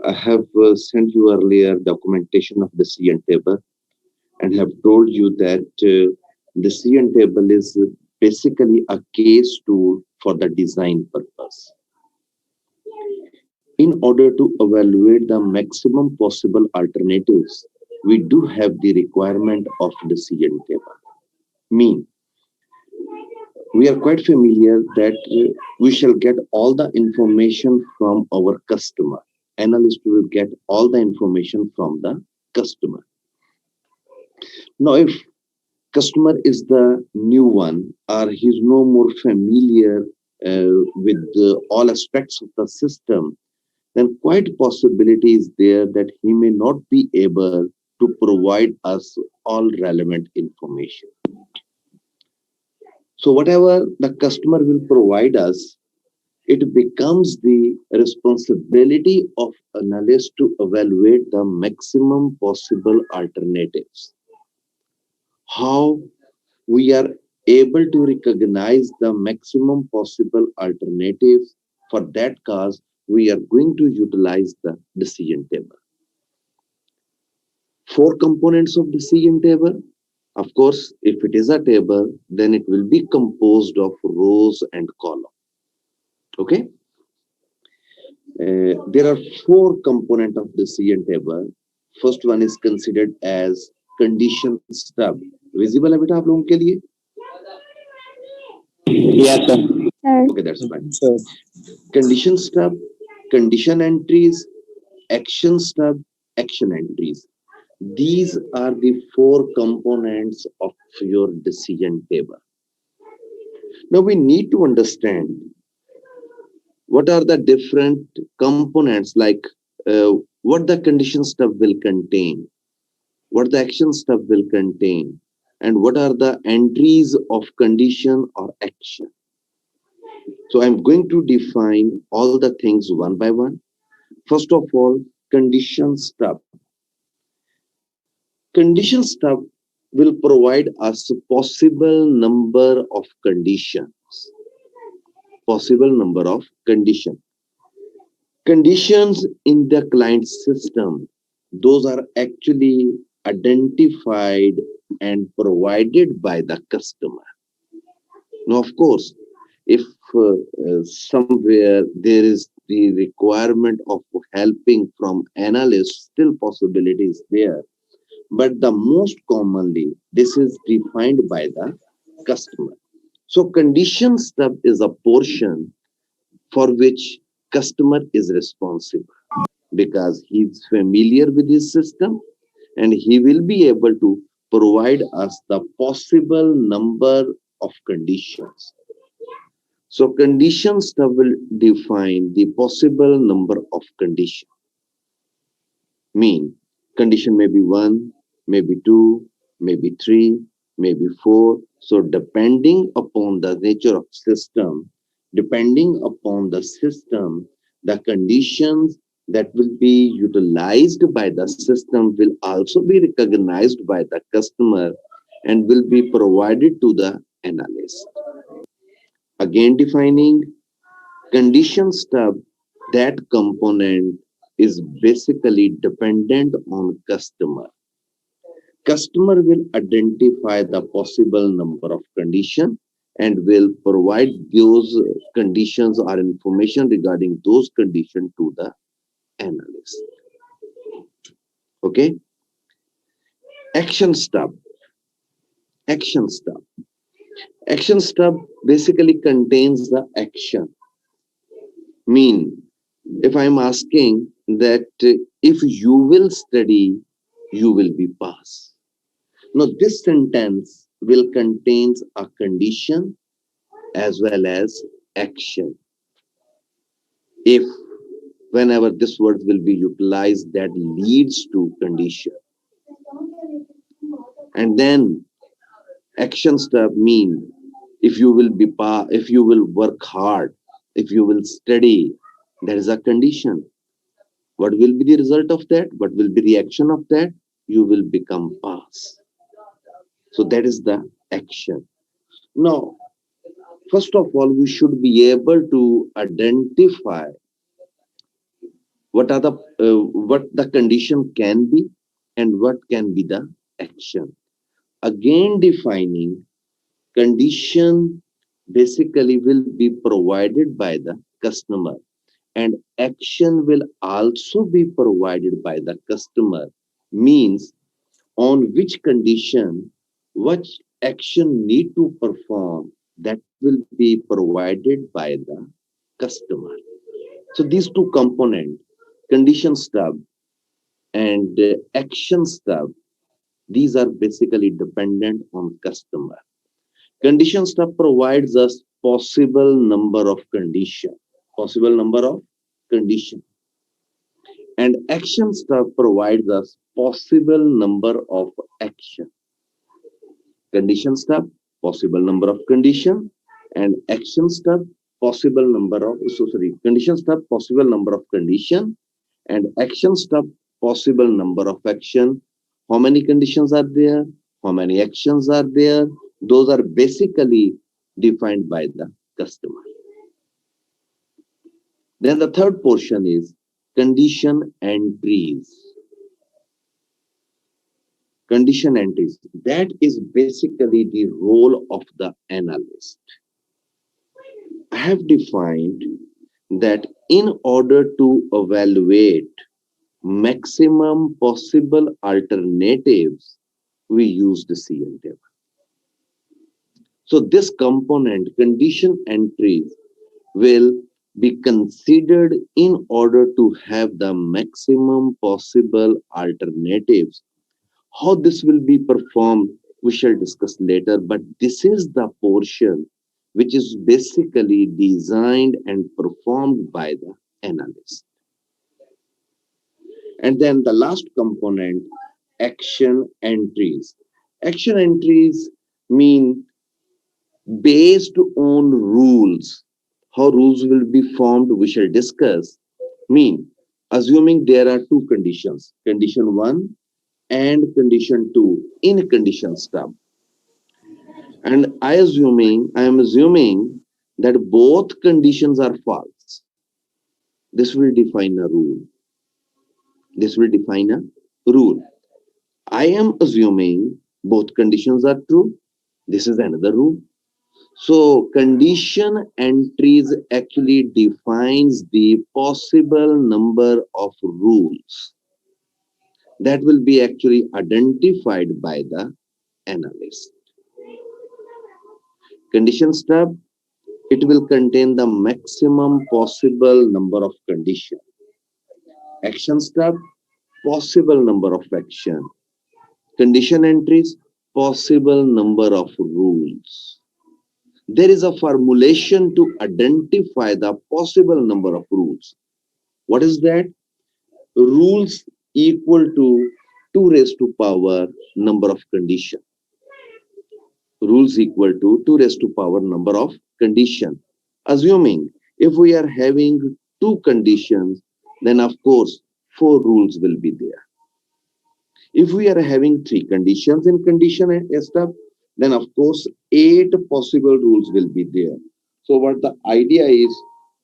I have sent you earlier documentation of decision table and have told you that decision table is basically a case tool for the design purpose. In order to evaluate the maximum possible alternatives, we do have the requirement of decision table. Mean, we are quite familiar that we shall get all the information from our customer. Analyst will get all the information from the customer. Now, if customer is the new one or he's no more familiar with all aspects of the system, then quite possibility is there that he may not be able to provide us all relevant information. So whatever the customer will provide us, it becomes the responsibility of analyst to evaluate the maximum possible alternatives. How we are able to recognize the maximum possible alternatives. For that cause, we are going to utilize the decision table. Four components of decision table. Of course, if it is a table, then it will be composed of rows and columns. Okay. There are four components of decision table. First one is considered as condition stub. Visible है बेटा आप लोगों के लिए? Yes, sir. Okay, that's fine. Sir. Condition stub, condition entries, action stub, action entries. These are the four components of your decision table. Now we need to understand what are the different components, like what the condition stub will contain, what the action stub will contain, and what are the entries of condition or action. So I'm going to define all the things one by one. First of all, condition stub. Condition stub will provide us possible number of conditions. Possible number of conditions. Conditions in the client system, those are actually identified and provided by the customer. Now, of course, if somewhere there is the requirement of helping from analysts, still possibilities there. But the most commonly, this is defined by the customer. So condition stub is a portion for which customer is responsible because he's familiar with his system and he will be able to provide us the possible number of conditions. So condition stub will define the possible number of conditions. Mean, condition may be 1, maybe 2, maybe 3, maybe 4. So depending upon the nature of system, depending upon the system, the conditions that will be utilized by the system will also be recognized by the customer and will be provided to the analyst. Again, defining condition stub, that component is basically dependent on customer. Customer will identify the possible number of conditions and will provide those conditions or information regarding those conditions to the analyst. Okay. Action stub. Action stub. Action stub basically contains the action. Mean, if I'm asking that if you will study, you will be passed. Now, this sentence will contain a condition as well as action. If whenever this word will be utilized, that leads to condition. And then action step mean if you will be if you will work hard, if you will study, there is a condition. What will be the result of that? What will be the action of that? You will become pass. So that is the action. Now, first of all, we should be able to identify What are the what the condition can be and what can be the action. Again, defining condition basically will be provided by the customer, and action will also be provided by the customer. Means on which condition, which action need to perform, that will be provided by the customer. So these two components, condition stub and action stub, these are basically dependent on customer. Condition stub provides us possible number of condition, possible number of condition, and action stub provides us possible number of action. Condition stub, possible number of condition, and action stub, possible number of, so sorry, condition stub, possible number of condition, and action stub, possible number of action. How many conditions are there? How many actions are there? Those are basically defined by the customer. Then the third portion is condition entries. Condition entries. That is basically the role of the analyst. I have defined that in order to evaluate maximum possible alternatives, we use the CN table. So this component, condition entries, will be considered in order to have the maximum possible alternatives. How this will be performed, we shall discuss later, but this is the portion which is basically designed and performed by the analyst. And then the last component, action entries. Action entries mean based on rules. How rules will be formed, we shall discuss. Mean, assuming there are two conditions, condition 1 and condition 2 in condition stub. And I am assuming that both conditions are false. This will define a rule. This will define a rule. I am assuming both conditions are true. This is another rule. So condition entries actually defines the possible number of rules that will be actually identified by the analyst. Condition stub, it will contain the maximum possible number of conditions. Action stub, possible number of action. Condition entries, possible number of rules. There is a formulation to identify the possible number of rules. What is that? Rules equal to 2 raised to power number of condition. Rules equal to 2 raised to power number of condition. Assuming if we are having two conditions, then of course 4 rules will be there. If we are having 3 conditions in condition stub, then of course 8 possible rules will be there. So what the idea is,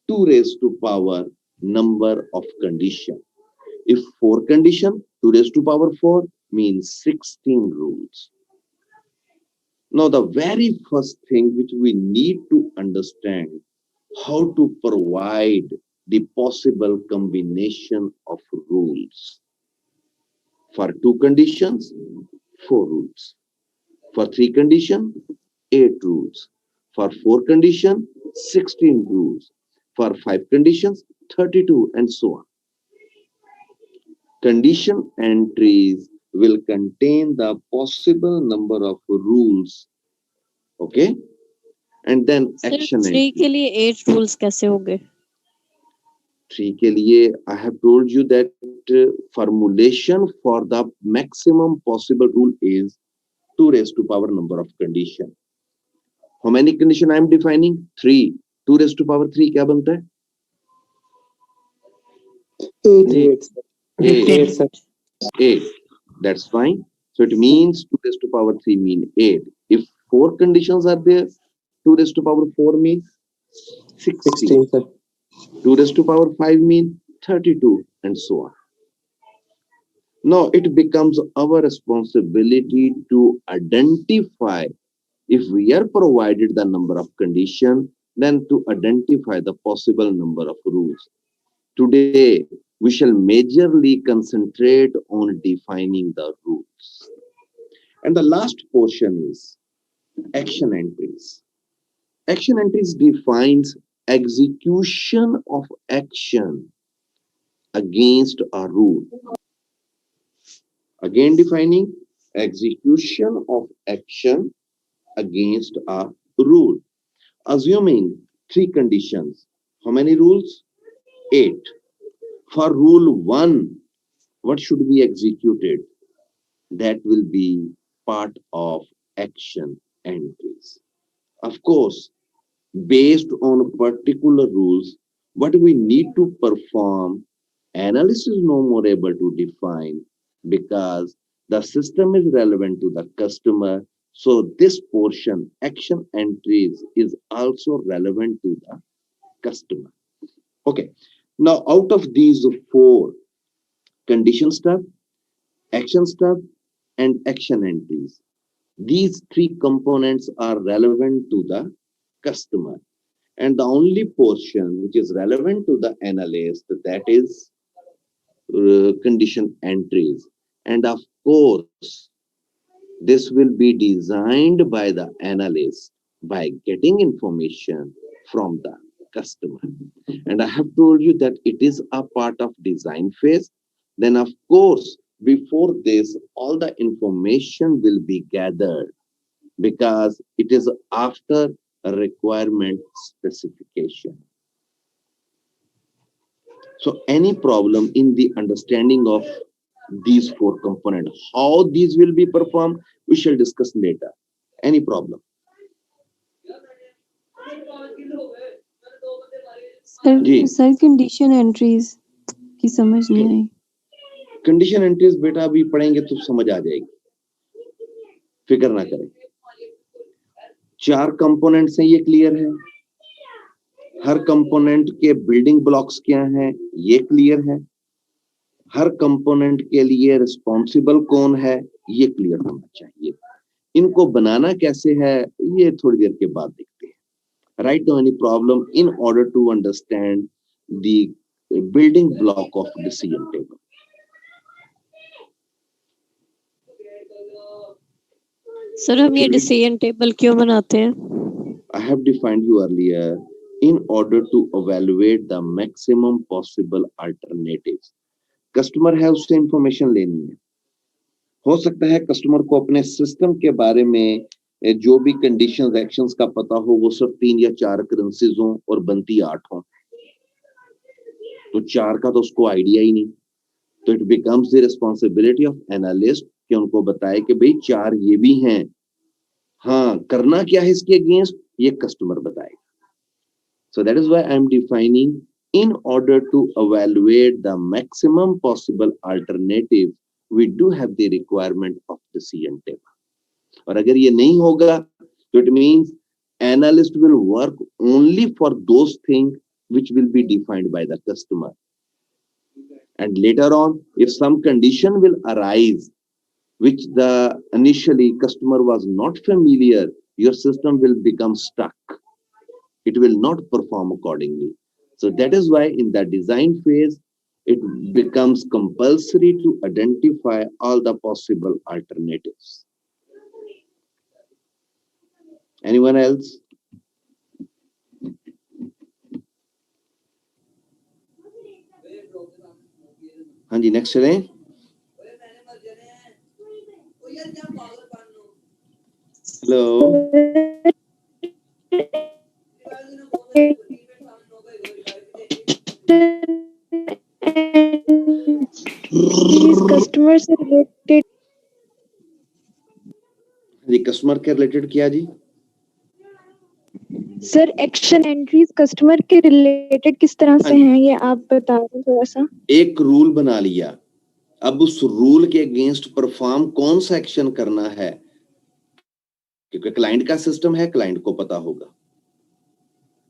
2 raised to power number of condition. If 4 condition, 2 raised to power 4 means 16 rules. Now the very first thing which we need to understand, how to provide the possible combination of rules. For 2 conditions, 4 rules. For 3 conditions, 8 rules. For 4 conditions, 16 rules. For 5 conditions, 32, and so on. Condition entries will contain the possible number of rules. Okay? And then action सिर्फ 3 के लिए 8 rules कैसे हो गए? 3 के लिए, I have told you that formulation for the maximum possible rule is 2 raised to power number of condition. How many condition I am defining? 3. 2 raised to power 3 क्या बनता है? 8. 8. 8. That's fine. So it means 2 raised to power 3 mean 8. If 4 conditions are there, 2 raised to power 4 means 16. 16, sir. 2 raised to power 5 mean 32, and so on. Now it becomes our responsibility to identify, if we are provided the number of conditions, then to identify the possible number of rules. Today, we shall majorly concentrate on defining the rules. And the last portion is action entries. Action entries defines execution of action against a rule. Again defining execution of action against a rule. Assuming three conditions. How many rules? 8. For rule 1, what should be executed? That will be part of action entries. Of course, based on particular rules, what we need to perform, analyst is no more able to define because the system is relevant to the customer. So this portion, action entries, is also relevant to the customer. Okay. Now, out of these 4, condition step, action step, and action entries, these 3 components are relevant to the customer. And the only portion which is relevant to the analyst, that is condition entries. And of course, this will be designed by the analyst by getting information from the customer. And I have told you that it is a part of design phase. Then of course, before this, all the information will be gathered because it is after a requirement specification. So any problem in the understanding of these 4 components, how these will be performed, we shall discuss later. Any problem? Sir condition entries की समझ नहीं आई. Condition entries बेटा अभी पढ़ेंगे तो समझ आ जाएगी, फिक्र ना करें. 4 कंपोनेंट्स हैं, ये क्लियर है. हर कंपोनेंट के बिल्डिंग ब्लॉक्स क्या हैं, ये क्लियर है. हर कंपोनेंट के लिए रिस्पॉन्सिबल कौन है, ये क्लियर होना चाहिए. इनको बनाना कैसे है, ये थोड़ी देर के बाद देखते हैं. Write down any problem in order to understand the building block of decision table. Sir हम ये डिसीजन टेबल क्यों बनाते हैं? I have defined you earlier in order to evaluate the maximum possible alternatives. Customer है, उससे information लेनी है. हो सकता है कस्टमर को अपने सिस्टम के बारे में जो भी कंडीशंस एक्शंस का पता हो वो सिर्फ 3 या 4 करेंसीज हो और बनती 8 हो, तो 4 का तो उसको आइडिया ही नहीं. तो it becomes the responsibility of analyst कि उनको बताए कि भाई 4 ये भी हैं, हाँ करना क्या है इसके अगेंस्ट, ये कस्टमर बताएगा. So that is why I M defining in order to evaluate the maximum possible alternative, we do have the requirement of the decision table. और अगर ये नहीं होगा तो it means analyst will work only for those things which will be defined by the customer. And later on, if some condition will arise which the initially customer was not familiar, your system will become stuck. It will not perform accordingly. So that is why in the design phase, it becomes compulsory to identify all the possible alternatives. Anyone else? हाँ जी, next चलें. Hello. Customer से related. जी, customer के related किया जी. Sir action entries customer के related किस तरह से हैं, ये आप बता दो थोड़ा सा. एक रूल बना लिया, अब उस रूल के अगेंस्ट परफॉर्म कौन सा एक्शन करना है, क्योंकि क्लाइंट का सिस्टम है, क्लाइंट को पता होगा.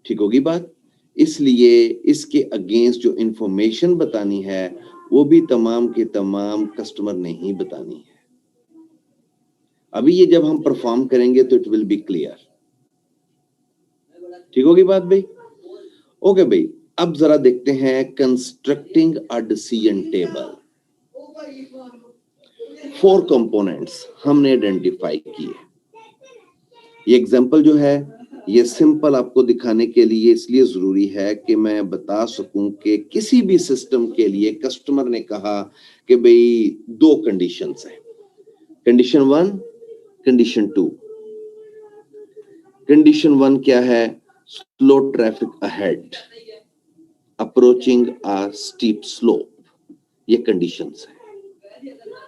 ठीक होगी बात. इसलिए इसके अगेंस्ट जो इंफॉर्मेशन बतानी है वो भी तमाम के तमाम कस्टमर ने ही बतानी है। अभी ये जब हम परफॉर्म करेंगे तो इट विल बी क्लियर। ठीक होगी बात भाई? ओके भाई, अब जरा देखते हैं constructing a decision table. 4 components हमने आइडेंटिफाई किए। ये एग्जांपल जो है ये सिंपल आपको दिखाने के लिए इसलिए जरूरी है कि मैं बता सकूं कि किसी भी सिस्टम के लिए कस्टमर ने कहा कि भाई 2 कंडीशंस हैं, कंडीशन 1, कंडीशन 2। कंडीशन 1 क्या है? Slow traffic ahead, approaching a steep slope. ये कंडीशंस है।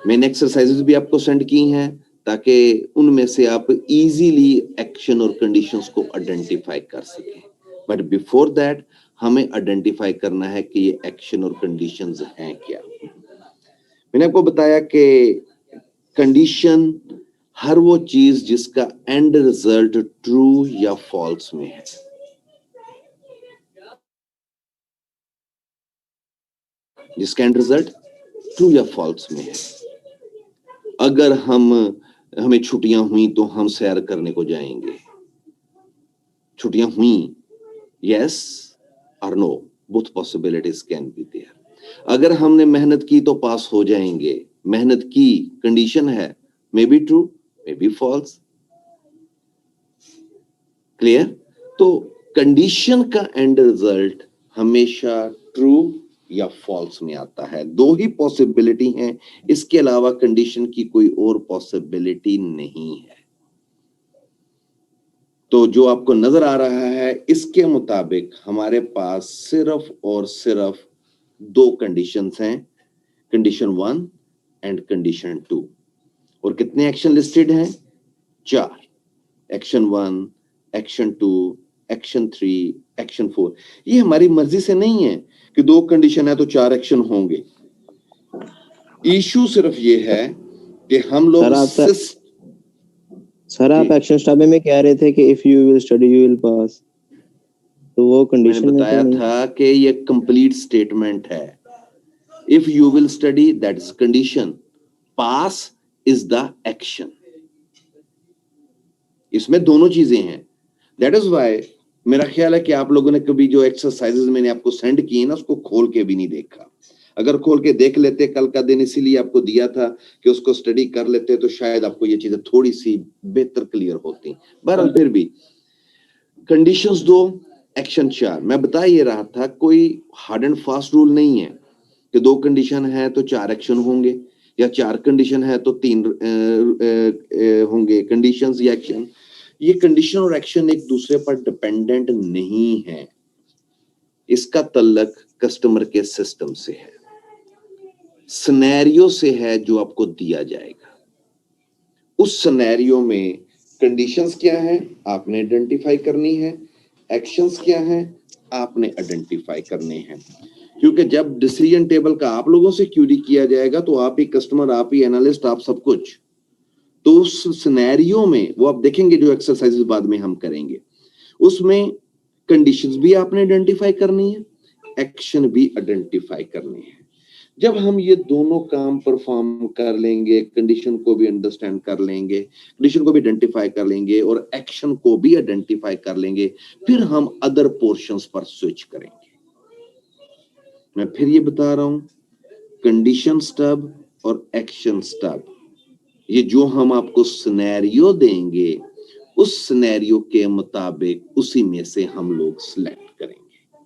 मैंने एक्सरसाइजेस भी आपको सेंड की हैं ताकि उनमें से आप इजीली एक्शन और कंडीशंस को आइडेंटिफाई कर सकें। बट बिफोर दैट हमें आइडेंटिफाई करना है कि ये एक्शन और कंडीशंस हैं क्या। मैंने आपको बताया कि कंडीशन हर वो चीज जिसका एंड रिजल्ट ट्रू या फॉल्स में है। जिसका एंड रिजल्ट ट्रू या फॉल्स में है। अगर हमें छुट्टियां हुई तो हम सैर करने को जाएंगे। छुट्टियां हुई, यस और no, both possibilities can be there. अगर हमने मेहनत की तो पास हो जाएंगे। मेहनत की कंडीशन है, may be true may be false. Clear? तो कंडीशन का एंड रिजल्ट हमेशा ट्रू या फॉल्स में आता है। 2 ही पॉसिबिलिटी हैं, इसके अलावा कंडीशन की कोई और पॉसिबिलिटी नहीं है। तो जो आपको नजर आ रहा है इसके मुताबिक हमारे पास सिर्फ और सिर्फ 2 कंडीशंस हैं, कंडीशन 1 एंड कंडीशन 2। और कितने एक्शन लिस्टेड हैं? 4। Action 1, action 2, action 3, action 4। ये हमारी मर्जी से नहीं है कि 2 कंडीशन है तो 4 एक्शन होंगे। इशू सिर्फ ये है कि हम लोग सर आप एक्शन स्टेप में कह रहे थे कि if you will study you will pass, तो वो कंडीशन मैंने बताया था कि ये कंप्लीट स्टेटमेंट है। If you will study that is condition, pass is the action. इसमें दोनों चीजें हैं। दैट इज व्हाई मेरा ख्याल है कि आप लोगों ने कभी जो एक्सरसाइजेस मैंने आपको सेंड किए ना उसको खोल के भी नहीं देखा। अगर खोल के देख लेते, कल का दिन इसीलिए आपको दिया था कि उसको स्टडी कर लेते तो शायद आपको ये चीजें थोड़ी सी बेहतर क्लियर होती। बहरहाल फिर भी कंडीशंस 2, एक्शन 4। मैं बता ये रहा था कोई हार्ड एंड फास्ट रूल नहीं है कि 2 कंडीशन है तो 4 एक्शन होंगे या 4 कंडीशन है तो 3 होंगे कंडीशंस या एक्शन। ये कंडीशन और एक्शन एक दूसरे पर डिपेंडेंट नहीं है। इसका तल्लक कस्टमर के सिस्टम से है, सिनेरियो से है जो आपको दिया जाएगा। उस सिनेरियो में कंडीशंस क्या है आपने आइडेंटिफाई करनी है, एक्शंस क्या है आपने आइडेंटिफाई करने हैं। क्योंकि जब डिसीजन टेबल का आप लोगों से क्यूरी किया जाएगा तो आप ही कस्टमर, आप ही एनालिस्ट, आप सब कुछ। तो उस सिनेरियो में वो आप देखेंगे जो एक्सरसाइजेस बाद में हम करेंगे, उसमें कंडीशंस भी आपने आइडेंटिफाई करनी है, एक्शन भी आइडेंटिफाई करने हैं। जब हम ये दोनों काम परफॉर्म कर लेंगे, कंडीशन को भी अंडरस्टैंड कर लेंगे, कंडीशन को भी आइडेंटिफाई कर लेंगे और एक्शन को भी आइडेंटिफाई कर लेंगे, फिर हम अदर पोर्शंस पर स्विच करेंगे। मैं फिर ये बता रहा हूं, कंडीशन स्टब और एक्शन स्टब, ये जो हम आपको सिनेरियो देंगे उस सिनेरियो के मुताबिक उसी में से हम लोग सिलेक्ट करेंगे।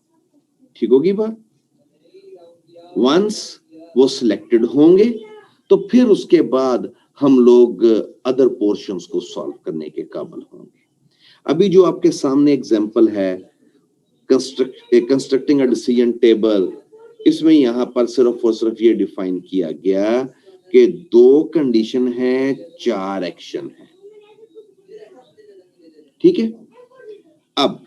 ठीक होगी बात? वंस वो सिलेक्टेड होंगे तो फिर उसके बाद हम लोग अदर पोर्शंस को सॉल्व करने के काबिल होंगे। अभी जो आपके सामने एग्जांपल है कंस्ट्रक्टिंग अ डिसीजन टेबल, इसमें यहां पर सिर्फ और सिर्फ ये डिफाइन किया गया कि 2 कंडीशन है, 4 एक्शन है। ठीक है? अब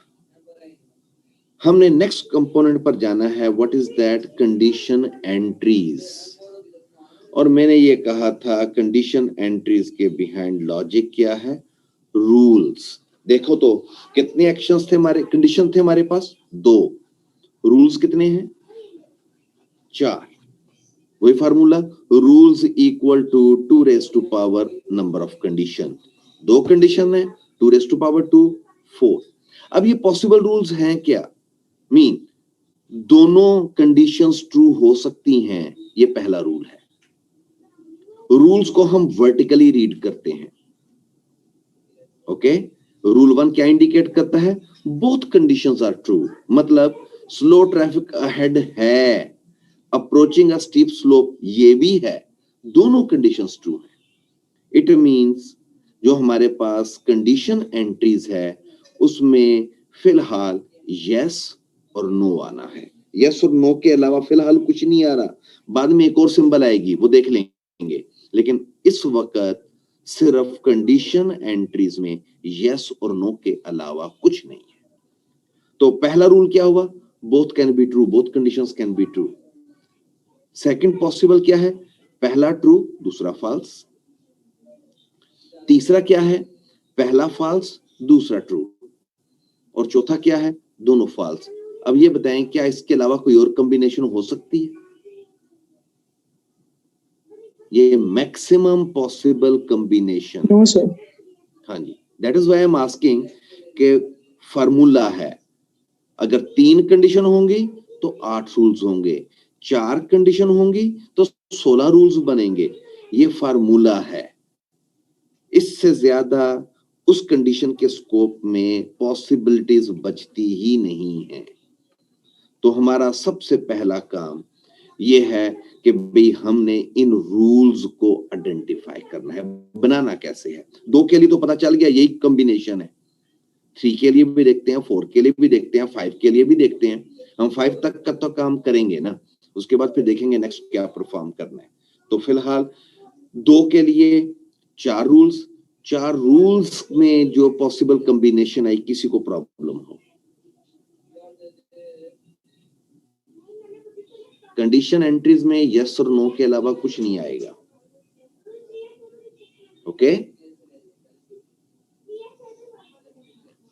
हमने नेक्स्ट कंपोनेंट पर जाना है, what is that? Condition entries. और मैंने ये कहा था कंडीशन एंट्रीज के बिहाइंड लॉजिक क्या है? रूल्स। देखो तो कितने एक्शंस थे हमारे, कंडीशन थे हमारे पास 2, रूल्स कितने हैं? 4। वही formula, rules equal to 2 raise to power number of condition. 2 condition है, 2 रेज टू पावर 2, 4। अब ये पॉसिबल रूल्स हैं क्या? मीन दोनों कंडीशंस ट्रू हो सकती हैं, ये पहला रूल है। रूल्स को हम वर्टिकली रीड करते हैं। ओके, रूल 1 क्या इंडिकेट करता है? बोथ कंडीशंस आर ट्रू, मतलब स्लो ट्रैफिक अहेड है, अप्रोचिंग अ स्टीप स्लोप ये भी है, दोनों कंडीशंस ट्रू है। इट मींस जो हमारे पास कंडीशन एंट्रीज है उसमें फिलहाल यस और नो आना है। यस और नो के अलावा फिलहाल कुछ नहीं आ रहा, बाद में एक और सिंबल आएगी वो देख लेंगे, लेकिन इस वक्त सिर्फ कंडीशन एंट्रीज में यस और नो के अलावा कुछ नहीं है। तो पहला रूल क्या हुआ? Both can be true, both conditions can be true. Second possible क्या है? पहला ट्रू दूसरा फॉल्स। तीसरा क्या है? पहला फॉल्स दूसरा ट्रू। और चौथा क्या है? दोनों फॉल्स। अब ये बताएं क्या इसके अलावा कोई और कॉम्बिनेशन हो सकती है? ये maximum possible combination. No sir. हाँ जी, that is why I am asking कि फार्मूला है, अगर 3 कंडीशन होंगी तो 8 रूल्स होंगे, 4 कंडीशन होंगी तो 16 रूल्स बनेंगे। ये फार्मूला है, इससे ज्यादा उस कंडीशन के स्कोप में पॉसिबिलिटीज बचती ही नहीं है। तो हमारा सबसे पहला काम ये है कि भाई हमने इन रूल्स को आइडेंटिफाई करना है। बनाना कैसे है? 2 के लिए तो पता चल गया यही कॉम्बिनेशन है, 3 के लिए भी देखते हैं, 4 के लिए भी देखते हैं, 5 के लिए भी देखते हैं। हम 5 तक का तो काम करेंगे ना, उसके बाद फिर देखेंगे नेक्स्ट क्या परफॉर्म करना है। तो फिलहाल 2 के लिए 4 रूल्स, 4 रूल्स में जो पॉसिबल कॉम्बिनेशन आई, किसी को प्रॉब्लम हो? कंडीशन एंट्रीज में यस और नो के अलावा कुछ नहीं आएगा। ओके,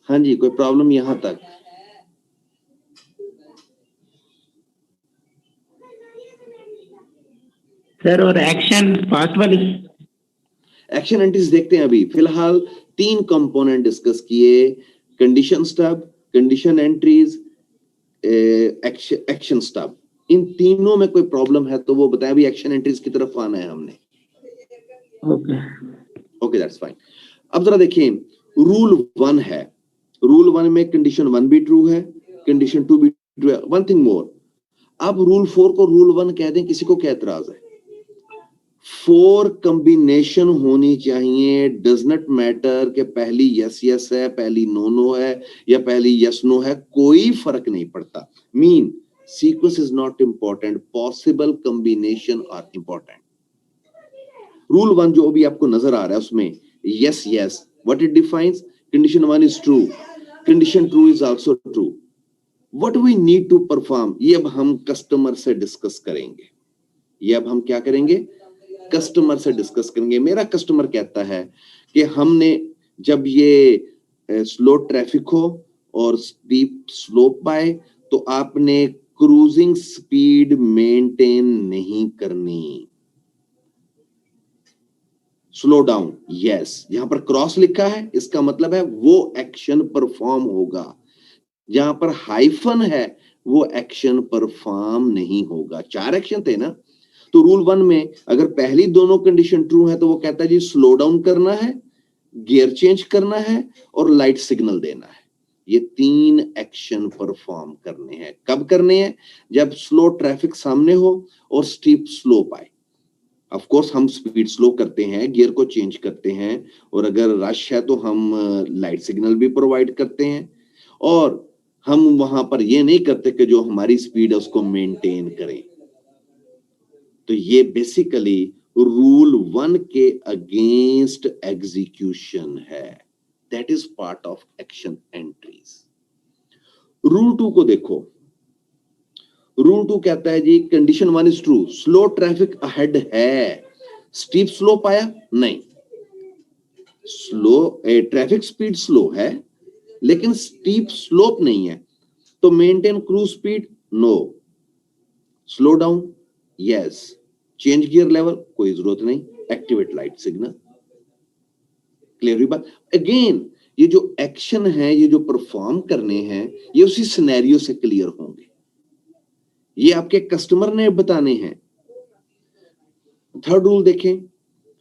हाँ जी, कोई प्रॉब्लम यहां तक? सर और एक्शन फास्ट वाली? एक्शन एंट्रीज देखते हैं। अभी फिलहाल 3 कंपोनेंट डिस्कस किए, condition stub, condition entries, action stub. इन तीनों में कोई प्रॉब्लम है तो वो बताया। भी एक्शन एंट्रीज की तरफ आना है हमने। Okay, that's fine. अब जरा देखिए, रूल 1 है, रूल 1 में कंडीशन 1 भी ट्रू है, कंडीशन 2 भी ट्रू है। वन थिंग मोर, अब रूल 4 को रूल 1 कह दें, किसी को क्या एतराज है? 4 कॉम्बिनेशन होनी चाहिए, डज नॉट मैटर कि पहली यस यस है, पहली नो नो है या पहली यस नो है, कोई फर्क नहीं पड़ता। Mean sequence is not important, possible combination are important. Rule 1 जो अभी आपको नजर आ रहा है उसमें yes yes, what it defines? Condition 1 is true, condition 2 is also true. What we need to perform, ये अब हम कस्टमर से डिस्कस करेंगे। ये अब हम क्या करेंगे? कस्टमर से डिस्कस करेंगे। मेरा कस्टमर कहता है कि हमने जब ये स्लो ट्रैफिक हो और स्टीप स्लोप आए तो आपने क्रूजिंग स्पीड मेंटेन नहीं करनी, स्लो डाउन। यस, यहां पर क्रॉस लिखा है, इसका मतलब है वो एक्शन परफॉर्म होगा। जहां पर हाइफन है वो एक्शन परफॉर्म नहीं होगा। 4 एक्शन थे ना, तो रूल 1 में अगर पहली दोनों कंडीशन ट्रू है तो वो कहता है जी स्लो डाउन करना है, गियर चेंज करना है और लाइट सिग्नल देना है। ये 3 एक्शन परफॉर्म करने हैं। कब करने हैं? जब स्लो ट्रैफिक सामने हो और स्टीप स्लोप आए। ऑफ कोर्स हम स्पीड स्लो करते हैं, गियर को चेंज करते हैं, और अगर रश है तो हम लाइट सिग्नल भी प्रोवाइड करते हैं, और हम वहां पर ये नहीं करते कि जो हमारी स्पीड है उसको मेंटेन करें। तो ये बेसिकली रूल 1 के अगेंस्ट एग्जीक्यूशन है। That is part of action entries. Rule 2 को देखो, रूल 2 कहता है जी condition 1 is true, slow traffic ahead है, स्टीप स्लोप आया नहीं, स्लो ट्रैफिक स्पीड स्लो है लेकिन स्टीप स्लोप नहीं है, तो maintain cruise speed no, slow down, yes, change gear level, कोई जरूरत नहीं, एक्टिवेट लाइट सिग्नल। क्लियर हुई बात? अगेन ये जो एक्शन है, ये जो परफॉर्म करने हैं, ये उसी सिनेरियो से क्लियर होंगे, ये आपके कस्टमर ने बताने हैं। थर्ड रूल देखें,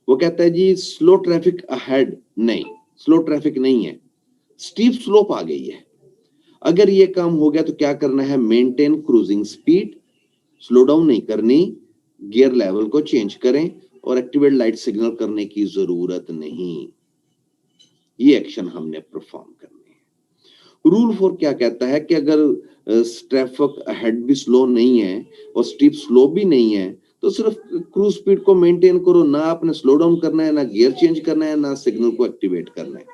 वो कहता है जी स्लो ट्रैफिक अहेड, नहीं, स्लो ट्रैफिक नहीं है, स्टीप स्लोप आ गई है। अगर ये काम हो गया तो क्या करना है, maintain cruising speed, slow down नहीं करनी, गियर लेवल को चेंज करें और एक्टिवेट लाइट सिग्नल करने की जरूरत नहीं। ये एक्शन हमने परफॉर्म करने हैं। रूल 4 क्या कहता है कि अगर ट्रैफिक अहेड भी स्लो नहीं है और स्टीप स्लो भी नहीं है तो सिर्फ क्रूज स्पीड को मेंटेन करो, ना आपने स्लो डाउन करना है, ना गियर चेंज करना है, ना सिग्नल को एक्टिवेट करना है।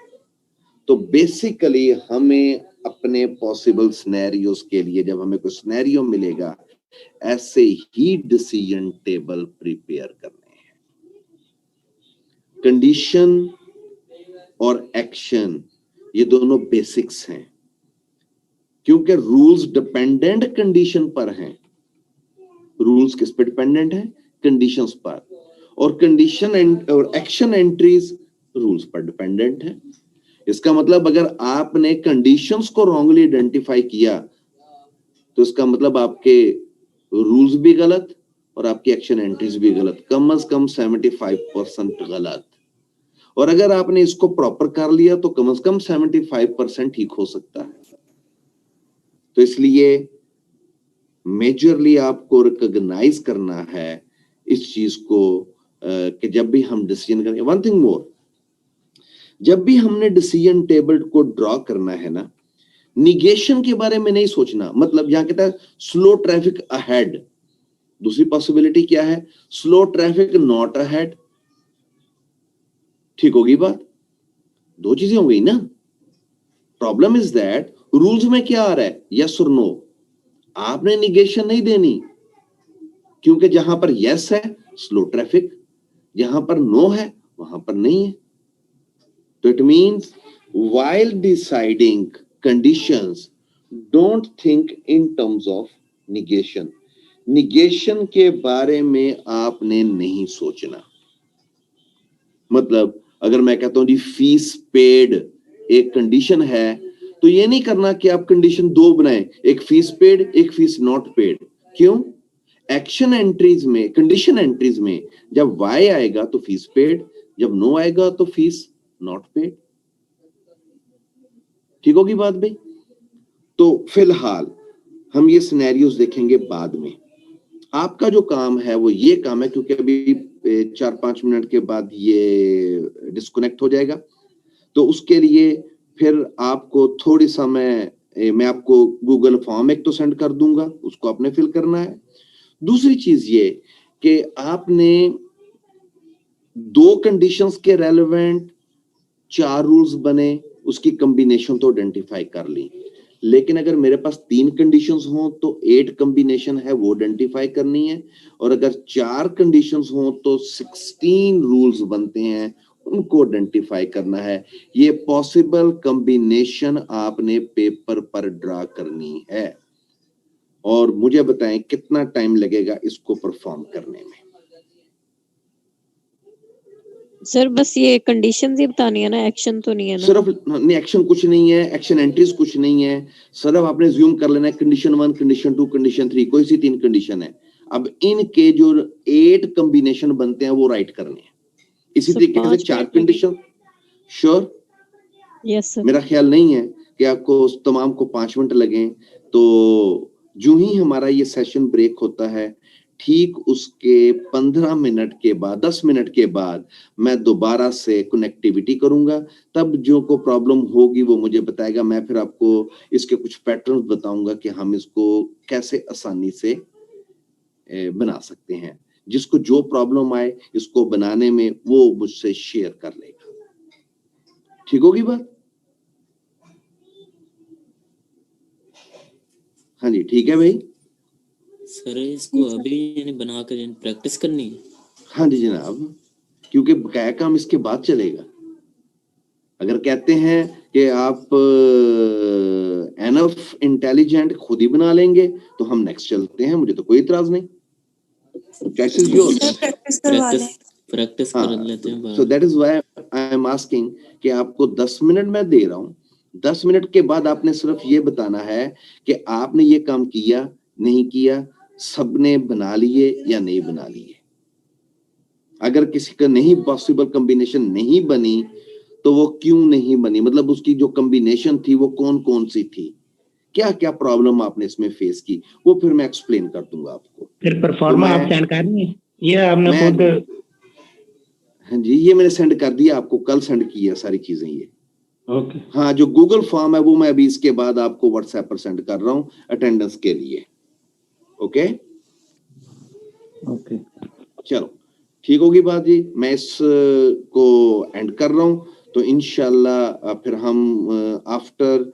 तो बेसिकली हमें अपने पॉसिबल सिनेरियोस के लिए जब हमें कोई सिनेरियो मिलेगा ऐसे ही डिसीजन टेबल प्रिपेयर करने हैं। कंडीशन और एक्शन ये दोनों बेसिक्स हैं, क्योंकि रूल्स डिपेंडेंट कंडीशन पर हैं। रूल्स किस पे डिपेंडेंट है, कंडीशंस पर, और कंडीशन और एक्शन एंट्रीज रूल्स पर डिपेंडेंट है। इसका मतलब अगर आपने कंडीशंस को रॉन्गली आइडेंटिफाई किया तो इसका मतलब आपके रूल्स भी गलत और आपकी एक्शन एंट्रीज भी गलत, कम से कम 75% गलत। और अगर आपने इसको प्रॉपर कर लिया तो कम से कम 75% ठीक हो सकता है। तो इसलिए मेजरली आपको रिकॉग्नाइज करना है इस चीज को कि जब भी हम डिसीजन करें, वन थिंग मोर, जब भी हमने डिसीजन टेबल को ड्रॉ करना है ना, निगेशन के बारे में नहीं सोचना। मतलब यहां कहता है स्लो ट्रैफिक अहेड, दूसरी पॉसिबिलिटी क्या है, स्लो ट्रैफिक नॉट अहेड। ठीक होगी बात? दो चीजें हो गई ना। प्रॉब्लम इज दैट रूल्स में क्या आ रहा है, यस और नो। आपने निगेशन नहीं देनी, क्योंकि जहां पर यस है स्लो ट्रैफिक, जहां पर नो है वहां पर नहीं है। तो it means while deciding conditions don't think in terms of negation. Negation के बारे में आपने नहीं सोचना। मतलब अगर मैं कहता हूं जी फीस पेड एक कंडीशन है, तो ये नहीं करना कि आप कंडीशन दो बनाएं, एक फीस पेड एक फीस नॉट पेड। क्यों? एक्शन एंट्रीज में, कंडीशन एंट्रीज में जब वाई आएगा तो फीस पेड, जब नो आएगा तो फीस नॉट पेड। ठीक होगी बात भाई? तो फिलहाल हम ये सिनेरियोस देखेंगे बाद में। आपका जो काम है वो ये काम है, क्योंकि अभी 4-5 मिनट के बाद ये डिस्कनेक्ट हो जाएगा, तो उसके लिए फिर आपको थोड़ी समय मैं आपको गूगल फॉर्म एक तो सेंड कर दूंगा, उसको आपने फिल करना है। दूसरी चीज ये कि आपने 2 कंडीशंस के रेलेवेंट 4 रूल्स बने, उसकी कॉम्बिनेशन तो आइडेंटिफाई कर ली। लेकिन अगर मेरे पास 3 कंडीशंस हो तो 8 कॉम्बिनेशन है वो आइडेंटिफाई करनी है, और अगर 4 कंडीशंस हो तो 16 रूल्स बनते हैं, उनको आइडेंटिफाई करना है। ये पॉसिबल कॉम्बिनेशन आपने पेपर पर ड्रा करनी है, और मुझे बताएं कितना टाइम लगेगा इसको परफॉर्म करने में। सर बस ये कंडीशंस ही बतानी है ना, एक्शन तो नहीं है ना? सिर्फ नहीं, एक्शन कुछ नहीं है, एक्शन एंट्रीज कुछ नहीं है, सिर्फ आपने ज्यूम कर लेना है कंडीशन 1, कंडीशन 2, कंडीशन 3, कोई सी 3 कंडीशन है। अब इनके जो 8 कॉम्बिनेशन बनते हैं वो राइट करने हैं। इसी तरीके से 4 कंडीशन। श्योर? Yes sir. मेरा ख्याल नहीं है कि आपको तमाम को 5 मिनट लगे। तो जो ही हमारा ये सेशन ब्रेक होता है, ठीक उसके 15 मिनट के बाद, 10 मिनट के बाद मैं दोबारा से कनेक्टिविटी करूंगा। तब जो को प्रॉब्लम होगी वो मुझे बताएगा, मैं फिर आपको इसके कुछ पैटर्न्स बताऊंगा कि हम इसको कैसे आसानी से बना सकते हैं। जिसको जो प्रॉब्लम आए इसको बनाने में वो मुझसे शेयर कर लेगा। ठीक होगी बात? हाँ जी, ठीक है भाई। सर इसको अभी यानी बनाकर प्रैक्टिस करनी है? हाँ जी जनाब, क्योंकि बकाया काम इसके बाद चलेगा। अगर कहते हैं कि कि आप एनफ इंटेलिजेंट खुद ही बना लेंगे तो हम नेक्स्ट चलते हैं, मुझे तो कोई इतराज नहीं। Choice is yours. प्रैक्टिस करवा लें। प्रैक्टिस कर लेते हैं so that is why I am asking कि आपको 10 मिनट मैं दे रहा हूँ, 10 मिनट के बाद आपने सिर्फ ये बताना है कि आपने ये काम किया नहीं किया, सबने बना लिए या नहीं बना लिए। अगर किसी का नहीं पॉसिबल कॉम्बिनेशन नहीं बनी तो वो क्यों नहीं बनी, मतलब उसकी जो कॉम्बिनेशन थी वो कौन कौन सी थी, क्या क्या प्रॉब्लम आपने इसमें फेस की, वो फिर मैं एक्सप्लेन कर दूंगा आपको। फिर परफॉर्मा आप सेंड करनी है, ये आपने खुद? हाँ जी, ये मैंने सेंड कर दिया आपको, कल सेंड किया सारी चीजें ये। ओके। हाँ, जो गूगल फॉर्म है वो मैं अभी इसके बाद आपको व्हाट्सएप पर सेंड कर रहा हूँ अटेंडेंस के लिए। ओके ओके, चलो ठीक होगी बात जी, मैं इस को एंड कर रहा हूँ। तो इंशाल्लाह फिर हम आफ्टर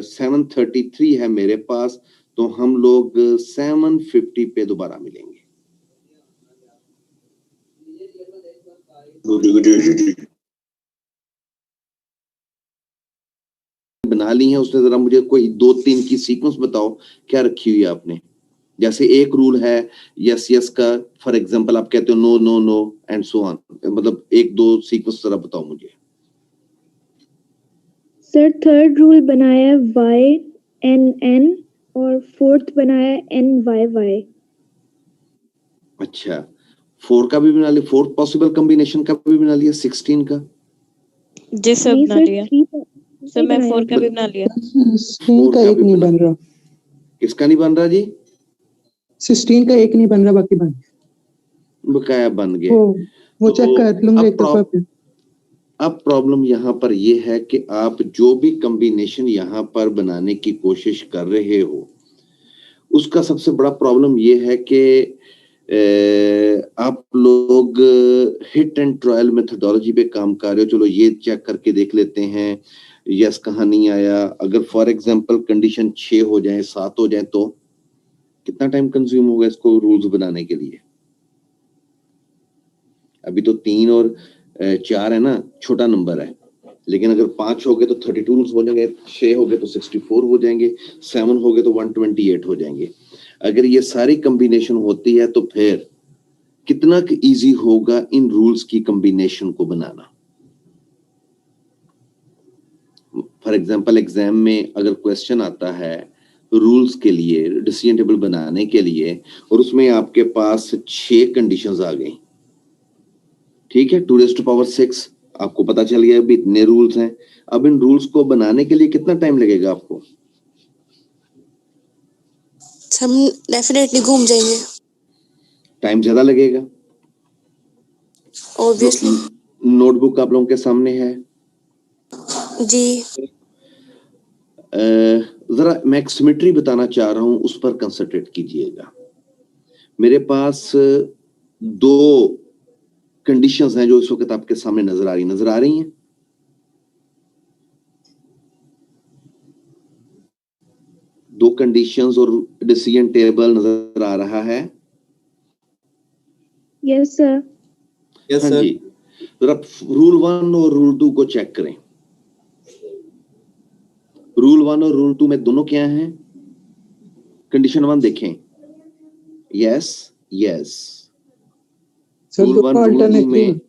7:33 है मेरे पास, तो हम लोग 7:50 पे दोबारा मिलेंगे। बना ली है उसने, जरा मुझे कोई 2-3 की सीक्वेंस बताओ क्या रखी हुई है आपने। जैसे एक रूल है यस यस का, फॉर एग्जांपल आप कहते हो no no no and so on, मतलब 1-2 सीक्वेंस जरा बताओ मुझे। सर थर्ड रूल बनाया YNN और फोर्थ बनाया NYY। अच्छा, 4 का भी बना लिया, फोर्थ पॉसिबल कॉम्बिनेशन का भी बना लिया, 16 का? जी सर बना लिया सर, मैं 4 का भी बना लिया। 16 का एक नहीं बन रहा। किसका नहीं बन रहा जी? 16 का एक नहीं बन रहा, बाकी बन बकाया बन गए। वो चेक कर लूंगा एक दफा फिर। अब प्रॉब्लम यहाँ पर यह है कि आप जो भी कॉम्बिनेशन यहाँ पर बनाने की कोशिश कर रहे हो, उसका सबसे बड़ा प्रॉब्लम यह है कि आप लोग हिट एंड ट्रायल मेथोडोलॉजी पे काम कर रहे हो। चलो ये चेक करके देख लेते हैं, यस कहाँ नहीं आया। अगर फॉर एग्जांपल कंडीशन 6 हो जाए, 7 हो जाए, तो कितना टाइम कंज्यूम होगा इसको रूल्स बनाने के लिए? अभी तो 3 और 4 है ना, छोटा नंबर है, लेकिन अगर 5 हो गए तो 32 रूल्स हो जाएंगे, 6 हो गए तो 64 हो जाएंगे, 7 हो गए तो 128 हो जाएंगे। अगर ये सारी कॉम्बिनेशन होती है तो फिर कितना इजी होगा इन रूल्स की कॉम्बिनेशन को बनाना। फॉर एग्जांपल एग्जाम में अगर क्वेश्चन आता है रूल्स के लिए, डिसीजन टेबल बनाने के लिए, और उसमें आपके पास 6 कंडीशंस आ गई, ठीक है, 2⁶ आपको पता चल गया अभी इतने रूल्स हैं। अब इन रूल्स को बनाने के लिए कितना टाइम लगेगा आपको? हम डेफिनेटली घूम जाएंगे, टाइम ज्यादा लगेगा ऑब्वियसली। नोटबुक आप लोगों के सामने है जी। जरा मैं एक सिमेट्री बताना चाह रहा हूं, उस पर कंसंट्रेट कीजिएगा। मेरे पास 2 कंडीशंस हैं जो इस वक्त आपके सामने नजर आ रही हैं। दो कंडीशंस और डिसीजन टेबल नजर आ रहा है। Yes sir. हाँ जी, जरा रूल 1 और रूल 2 को चेक करें। रूल 1 और रूल 2 में दोनों क्या हैं? कंडीशन 1 देखें, यस यस। रूल 1 रूल 2 में,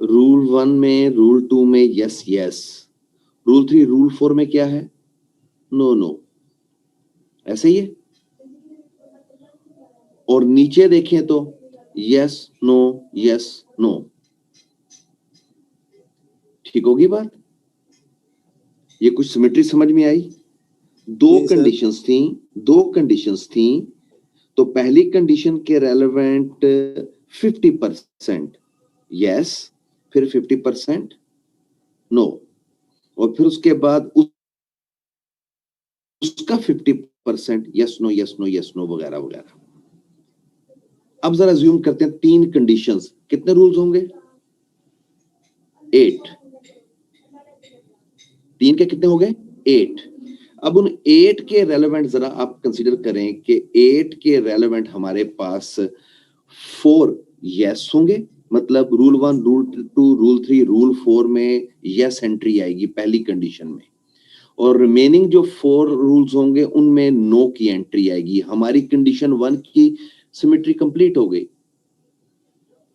रूल 1 में, रूल 2 में यस यस। रूल 3 रूल 4 में क्या है? No no. ऐसे ही है। और नीचे देखें तो यस नो यस नो। ठीक होगी बात? ये कुछ सिमेट्री समझ में आई? 2 कंडीशंस थी, तो पहली कंडीशन के रेलेवेंट 50% यस, फिर 50% नो, और फिर उसके बाद उसका 50% yes no yes no yes no वगैरह वगैरह। अब जरा अज्यूम करते हैं 3 कंडीशंस, कितने रूल्स होंगे? 8। 3 के कितने हो गए? 8। अब उन 8 के रेलेवेंट जरा आप कंसीडर करें कि 8 के रेलेवेंट हमारे पास 4 यस होंगे मतलब रूल 1, रूल 2, रूल 3, रूल 4 में यस एंट्री आएगी पहली कंडीशन में, और रिमेनिंग जो 4 रूल्स होंगे उनमें नो की एंट्री आएगी। हमारी कंडीशन 1 की सिमेट्री कंप्लीट हो गई।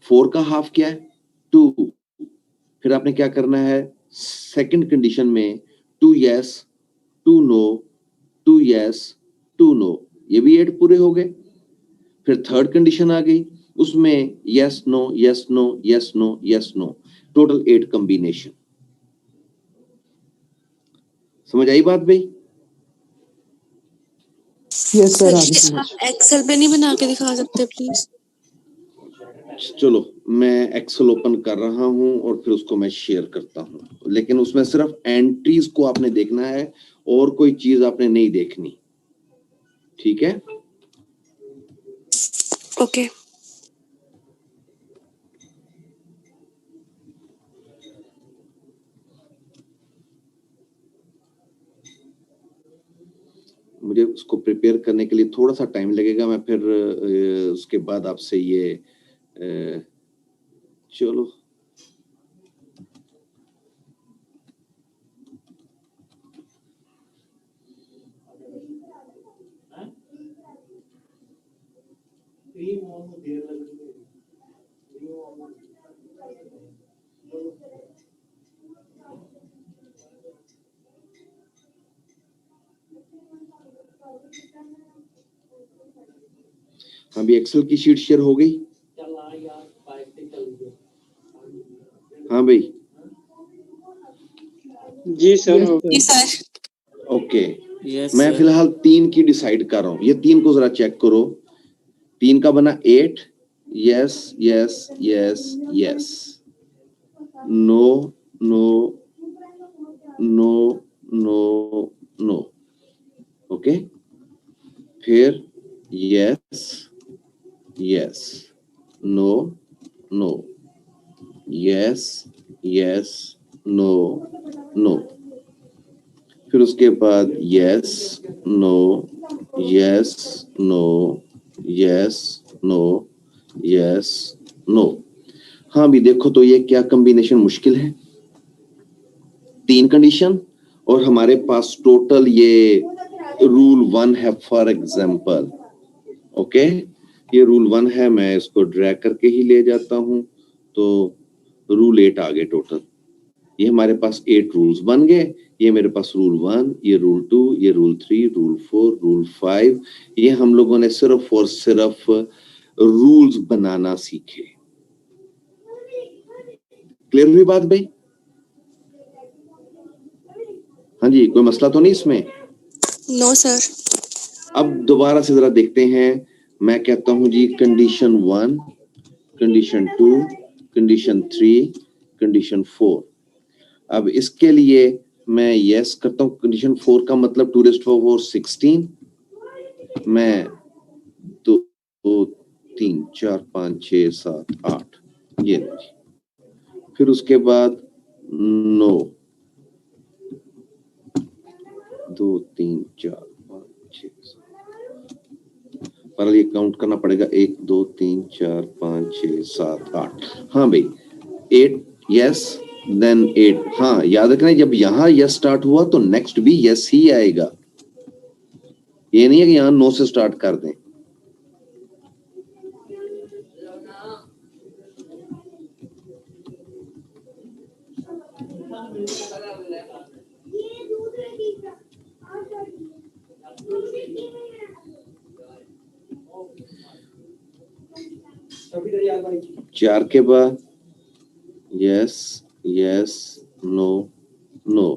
4 का हाफ क्या है? 2। फिर आपने क्या करना है? सेकंड कंडीशन में 2 यस 2 नो 2 यस 2 नो, ये भी 8 पूरे हो गए। फिर थर्ड कंडीशन आ गई, उसमें yes no yes no yes no yes no, total 8 combination. समझ आई बात भाई? यस सर, आगे सर समझ। आप एक्सेल पे नहीं बना के दिखा सकते प्लीज? चलो मैं एक्सेल ओपन कर रहा हूं और फिर उसको मैं शेयर करता हूं, लेकिन उसमें सिर्फ एंट्रीज को आपने देखना है और कोई चीज आपने नहीं देखनी, ठीक है? ओके। मुझे उसको प्रिपेयर करने के लिए थोड़ा सा टाइम लगेगा, मैं फिर उसके बाद आपसे ये चलो अभी एक्सेल की शीट शेयर हो गई? हाँ भाई जी सर। जी सर। ओके। यस मैं सर। फिलहाल 3 की डिसाइड कर रहा हूँ, ये 3 को जरा चेक करो। 3 का बना 8, yes yes yes yes, no no no no no, okay. फिर yes yes no no, yes yes no no, फिर उसके बाद yes no yes no yes no yes no. हाँ भी देखो तो ये क्या कॉम्बिनेशन मुश्किल है, 3 कंडीशन और हमारे पास टोटल ये रूल 1 है फॉर एग्जांपल, ओके। ये रूल 1 है, मैं इसको ड्रैग करके ही ले जाता हूं, तो रूल 8 आ गए टोटल। ये हमारे पास 8 रूल्स बन गए। ये मेरे पास रूल 1, ये रूल 2, ये रूल 3, रूल 4, रूल 5। ये हम लोगों ने सिर्फ और सिर्फ रूल्स बनाना सीखे। क्लियर हुई बात भाई? हाँ जी, कोई मसला तो नहीं इसमें? No sir. अब दोबारा से जरा देखते हैं। मैं कहता हूं जी कंडीशन 1, कंडीशन 2, कंडीशन 3, कंडीशन 4। अब इसके लिए मैं यस करता हूं। कंडीशन 4 का मतलब 2 raised to the power 16। मैं 2 3 4 5 6 7 8 ये नहीं। फिर उसके बाद नो 2 3 4 5 6 पर ये काउंट करना पड़ेगा 1 2 3 4 5 6 7 8। हाँ भाई 8 यस देन 8। हाँ याद रखना जब यहाँ यस स्टार्ट हुआ तो नेक्स्ट भी यस ही आएगा, ये नहीं है कि यहाँ नो से स्टार्ट कर दें। चार के बाद यस यस नो नो,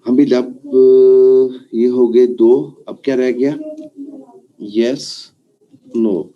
हम भी जब ये हो गए 2, अब क्या रह गया? Yes no.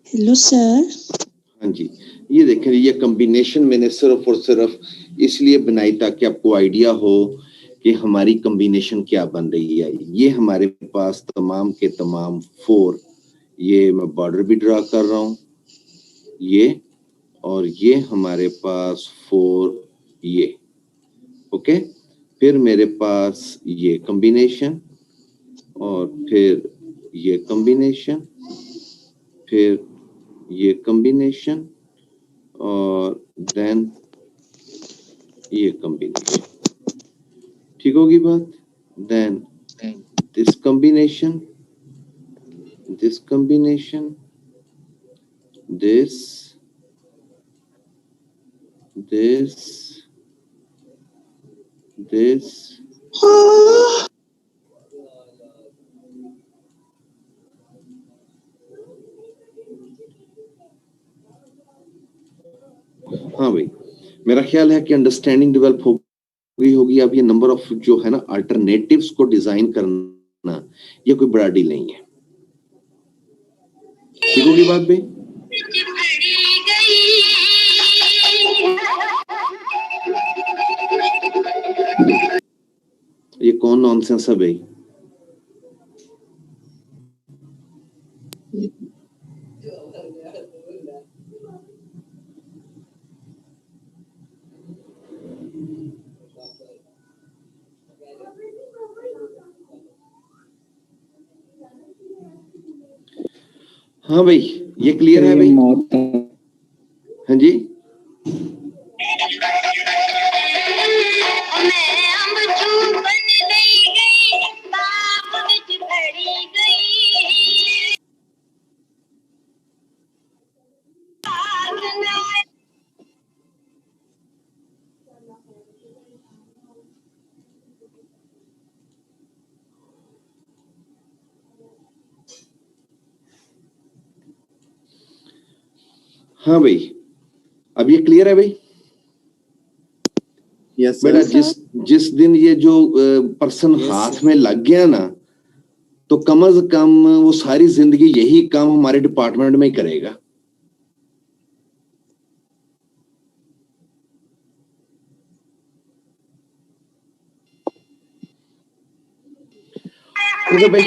Hello sir. हाँ जी, ये देखें, ये कॉम्बिनेशन मैंने सिर्फ और सिर्फ इसलिए बनाई ताकि आपको आइडिया हो कि हमारी कॉम्बिनेशन क्या बन रही है। ये हमारे पास तमाम के तमाम 4, ये मैं बॉर्डर भी ड्रा कर रहा हूँ, ये और ये हमारे पास 4 ये, ओके। फिर मेरे पास ये कॉम्बिनेशन और फिर ये कॉम्बिनेशन, फिर ये कॉम्बिनेशन और देन ये कॉम्बिनेशन। ठीक होगी बात? Then this combination, this combination, this, this, this, हाँ भाई, मेरा ख्याल है कि अंडरस्टैंडिंग डेवलप हो गई होगी। अब ये नंबर ऑफ जो है ना अल्टरनेटिव्स को डिजाइन करना, ये कोई बड़ा डील नहीं है। ठीक होगी बात भाई? ये कौन नॉनसेंस है भाई? हाँ भाई, ये क्लियर है भाई? हाँ जी, हाँ भाई, अब ये क्लियर है भाई? यस बेटा, सर। जिस दिन ये जो पर्सन Yes, हाथ sir. में लग गया ना, तो कम से कम वो सारी जिंदगी यही काम हमारे डिपार्टमेंट में ही करेगा। ठीक है भाई?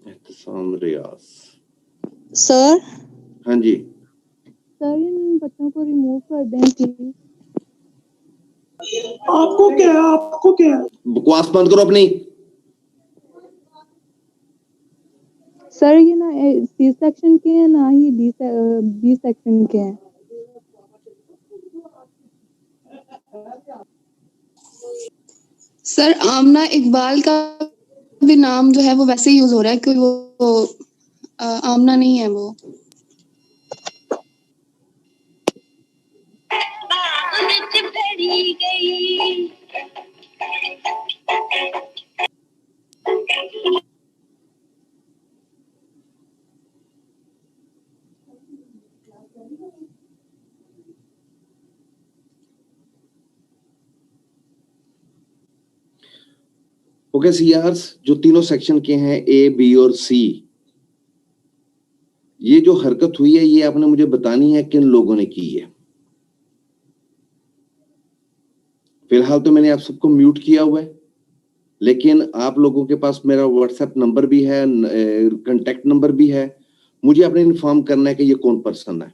एहतसाम रियाज, सर हाँ जी, सर इन बच्चों को रिमूव कर दें प्लीज। आपको क्या बकवास बंद करो अपनी। सर ये ना सी सेक्शन के हैं ना ही बी सेक्शन के हैं। सर आमना इकबाल का भी नाम जो है वो वैसे ही यूज हो रहा है क्योंकि वो आमना नहीं है वो। ओके सीआर्स, जो तीनों सेक्शन के हैं ए, बी और सी, ये जो हरकत हुई है ये आपने मुझे बतानी है किन लोगों ने की है। फिलहाल तो मैंने आप सबको म्यूट किया हुआ है, लेकिन आप लोगों के पास मेरा व्हाट्सएप नंबर भी है, कांटेक्ट नंबर भी है। मुझे आपने इन्फॉर्म करना है कि ये कौन पर्सन है।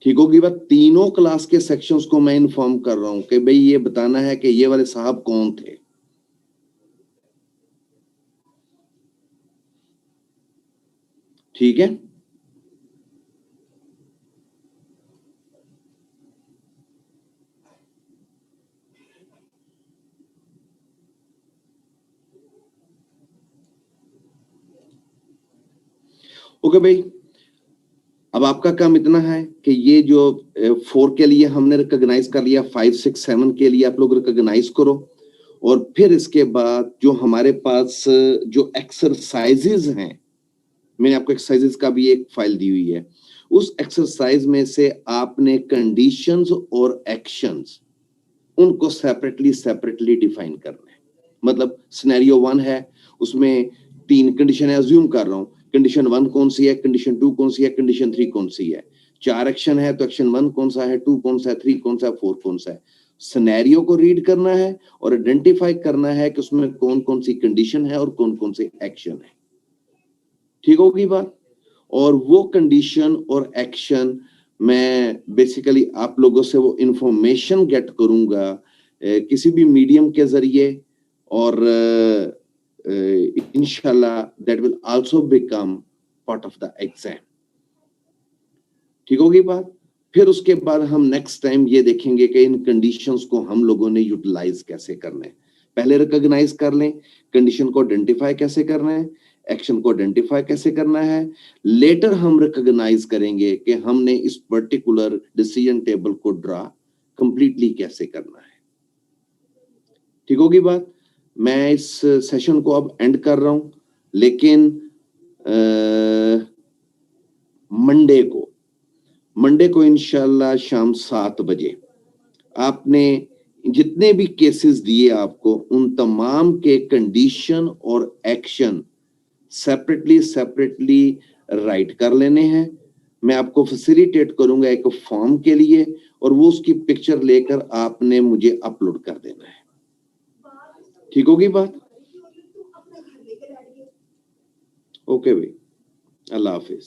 ठीक होगी बात। तीनों क्लास के सेक्शंस को मैं इन्फॉर्म कर रहा हूं कि भाई ये बताना है कि ये वाले साहब कौन थे। ठीक है, ओके भाई। अब आपका काम इतना है कि ये जो 4 के लिए हमने रिकॉग्नाइज कर लिया, 5, 6, 7 के लिए आप लोग रिकॉग्नाइज करो। और फिर इसके बाद जो हमारे पास जो एक्सरसाइजेज हैं, मैंने आपको एक्सरसाइजेज का भी एक फाइल दी हुई है। उस एक्सरसाइज में से आपने कंडीशंस और एक्शंस उनको सेपरेटली डिफाइन करना है। मतलब सिनेरियो 1 है, उसमें 3 कंडीशन है, अज्यूम कर रहा हूं। कंडीशन 1 कौन सी है, कंडीशन 2 कौन सी है, कंडीशन 3 कौन सी है। 4 एक्शन है तो एक्शन 1 कौन सा है, 2 कौन सा है, 3 कौन सा है, 4 कौन सा है। सिनेरियो को रीड करना है और आइडेंटिफाई करना है कि उसमें कौन कौन सी कंडीशन है और कौन कौन से एक्शन है। ठीक होगी बात। और वो कंडीशन और एक्शन मैं बेसिकली आप लोगों से वो इंफॉर्मेशन गेट करूंगा किसी भी मीडियम के जरिए, और इंशाल्लाह that will also become part of the exam. ठीक होगी बात। फिर उसके बाद हम नेक्स्ट टाइम ये देखेंगे कि इन कंडीशंस को हम लोगों ने यूटिलाइज कैसे करना है। पहले रिकॉग्नाइज कर लें, कंडीशन को आइडेंटिफाई कैसे करना है, एक्शन को आइडेंटिफाई कैसे करना है। लेटर हम रिकॉग्नाइज करेंगे कि हमने इस पर्टिकुलर डिसीजन टेबल को ड्रा कंप्लीटली कैसे करना है। ठीक होगी बात। मैं इस सेशन को अब एंड कर रहा हूं, लेकिन मंडे को इंशाल्लाह शाम 7 बजे आपने जितने भी केसेस दिए आपको, उन तमाम के कंडीशन और एक्शन सेपरेटली राइट कर लेने हैं। मैं आपको फैसिलिटेट करूंगा एक फॉर्म के लिए, और वो उसकी पिक्चर लेकर आपने मुझे अपलोड कर देना है। ठीक होगी बात। ओके भाई, अल्लाह हाफिज।